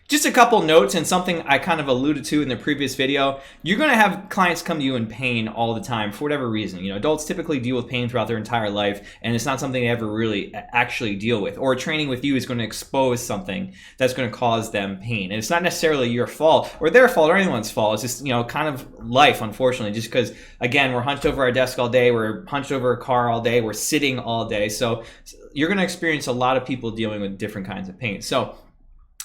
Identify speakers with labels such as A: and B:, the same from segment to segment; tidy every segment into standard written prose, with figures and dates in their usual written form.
A: Just a couple notes and something I kind of alluded to in the previous video. You're going to have clients come to you in pain all the time for whatever reason. You know, adults typically deal with pain throughout their entire life, and it's not something they ever really actually deal with. Or training with you is going to expose something that's going to cause them pain. And it's not necessarily your fault or their fault or anyone's fault. It's just, you know, kind of life, unfortunately, just because, again, we're hunched over our desk all day, we're hunched over a car all day, we're sitting all day. So you're going to experience a lot of people dealing with different kinds of pain. So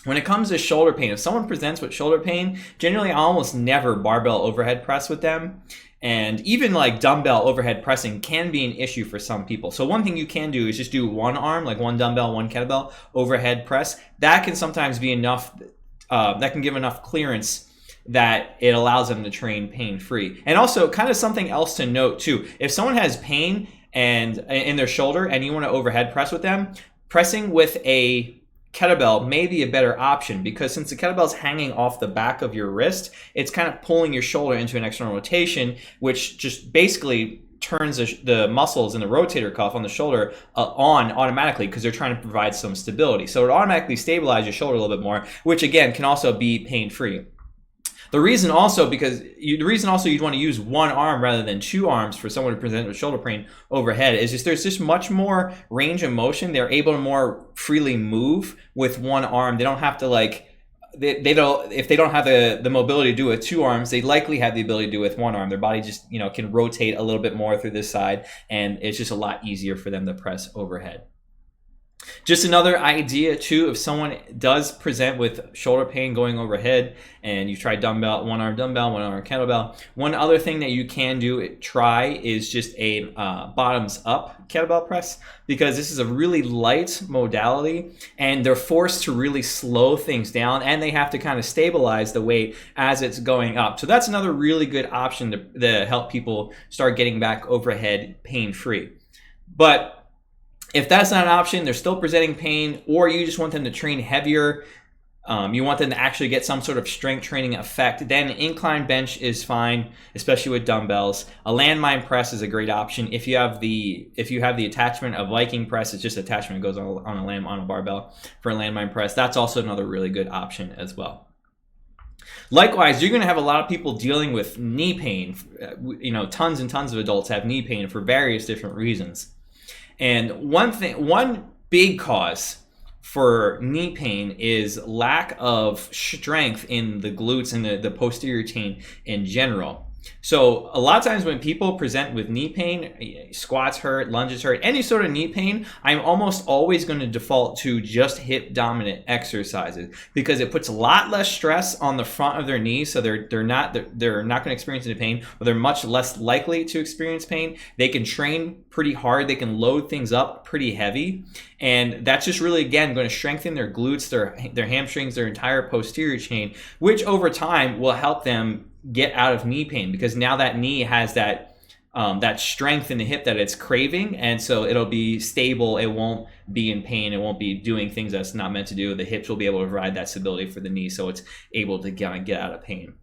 A: when it comes to shoulder pain, if someone presents with shoulder pain, generally I almost never barbell overhead press with them. And even like dumbbell overhead pressing can be an issue for some people. So one thing you can do is just do one arm, like one dumbbell, one kettlebell overhead press. That can sometimes be enough, that can give enough clearance that it allows them to train pain-free. And also kind of something else to note too, if someone has pain and in their shoulder and you want to overhead press with them, pressing with a kettlebell may be a better option, because since the kettlebell is hanging off the back of your wrist, it's kind of pulling your shoulder into an external rotation, which just basically turns the muscles in the rotator cuff on the shoulder on automatically, because they're trying to provide some stability. So it automatically stabilizes your shoulder a little bit more, which again can also be pain-free. The reason also you'd want to use one arm rather than two arms for someone to present with shoulder pain overhead is just there's just much more range of motion. They're able to more freely move with one arm. They don't have to if they don't have the mobility to do it with two arms, they likely have the ability to do it with one arm. Their body just, you know, can rotate a little bit more through this side, and it's just a lot easier for them to press overhead. Just another idea too, if someone does present with shoulder pain going overhead and you try dumbbell, one arm kettlebell, one other thing that you can try is just a bottoms up kettlebell press, because this is a really light modality and they're forced to really slow things down, and they have to kind of stabilize the weight as it's going up. So that's another really good option to help people start getting back overhead pain-free. But if that's not an option, they're still presenting pain, or you just want them to train heavier, you want them to actually get some sort of strength training effect, then incline bench is fine, especially with dumbbells. A landmine press is a great option. If you have the attachment of Viking press, it's just attachment that goes on a barbell for a landmine press. That's also another really good option as well. Likewise, you're going to have a lot of people dealing with knee pain. You know, tons and tons of adults have knee pain for various different reasons. And one big cause for knee pain is lack of strength in the glutes and the posterior chain in general. So a lot of times when people present with knee pain, squats hurt, lunges hurt, any sort of knee pain, I'm almost always going to default to just hip dominant exercises, because it puts a lot less stress on the front of their knee, so they're not going to experience any pain, or they're much less likely to experience pain. They can train pretty hard, they can load things up pretty heavy, and that's just really, again, going to strengthen their glutes, their hamstrings, their entire posterior chain, which over time will help them get out of knee pain, because now that knee has that strength in the hip that it's craving, and so it'll be stable. It won't be in pain. It won't be doing things that's not meant to do. The hips will be able to provide that stability for the knee, so it's able to get out of pain.